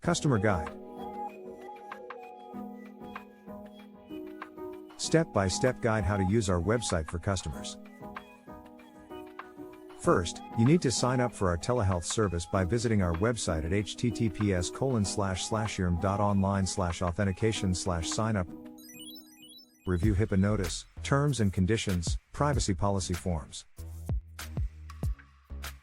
Customer Guide. Step-by-step guide how to use our website for customers. First, you need to sign up for our telehealth service by visiting our website at https://yourmd.online/authentication/signup. Review HIPAA notice, terms and conditions, privacy policy forms.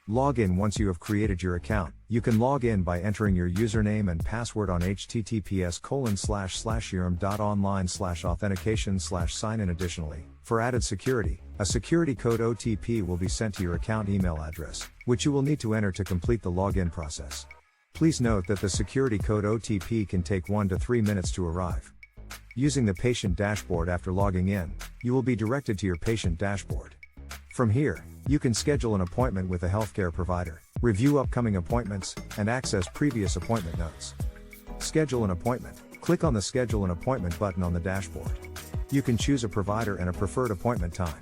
Log in. Once you have created your account, you can log in by entering your username and password on https://yourmd.online/authentication/sign-in. Additionally, for added security, a security code OTP will be sent to your account email address, which you will need to enter to complete the login process. Please note that the security code OTP can take 1 to 3 minutes to arrive. Using the patient dashboard. After logging in, you will be directed to your patient dashboard. From here, you can schedule an appointment with a healthcare provider, review upcoming appointments, and access previous appointment notes. Schedule an appointment. Click on the Schedule an Appointment button on the dashboard. You can choose a provider and a preferred appointment time.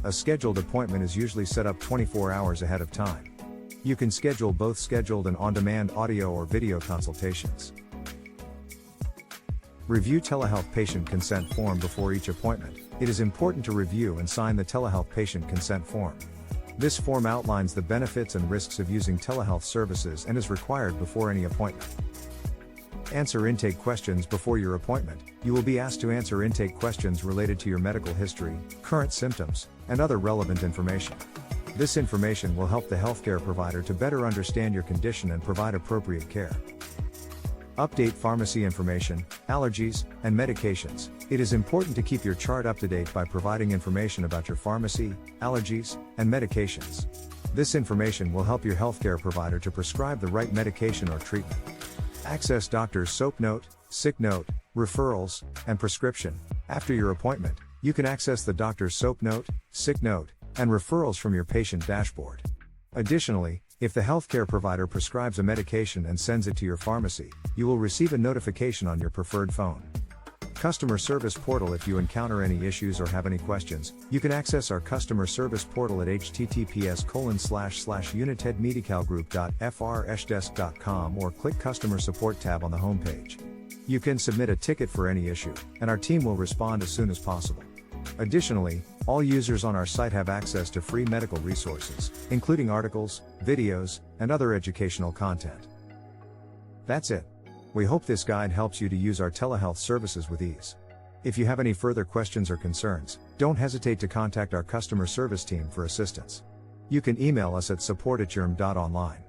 A scheduled appointment is usually set up 24 hours ahead of time. You can schedule both scheduled and on-demand audio or video consultations. Review telehealth patient consent form before each appointment. It is important to review and sign the telehealth patient consent form. This form outlines the benefits and risks of using telehealth services and is required before any appointment. Answer intake questions before your appointment. You will be asked to answer intake questions related to your medical history, current symptoms, and other relevant information. This information will help the healthcare provider to better understand your condition and provide appropriate care. Update pharmacy information, allergies, and medications. It is important to keep your chart up to date by providing information about your pharmacy, allergies, and medications. This information will help your healthcare provider to prescribe the right medication or treatment. Access doctor's SOAP note, sick note, referrals, and prescription. After your appointment, you can access the doctor's SOAP note, sick note, and referrals from your patient dashboard. Additionally, if the healthcare provider prescribes a medication and sends it to your pharmacy, you will receive a notification on your preferred phone. Customer Service Portal. If you encounter any issues or have any questions, you can access our customer service portal at https://unitedmedicalgroup.fr-desk.com or click Customer Support tab on the homepage. You can submit a ticket for any issue, and our team will respond as soon as possible. Additionally, all users on our site have access to free medical resources, including articles, videos, and other educational content. That's it. We hope this guide helps you to use our telehealth services with ease. If you have any further questions or concerns, don't hesitate to contact our customer service team for assistance. You can email us at support@yourmd.online.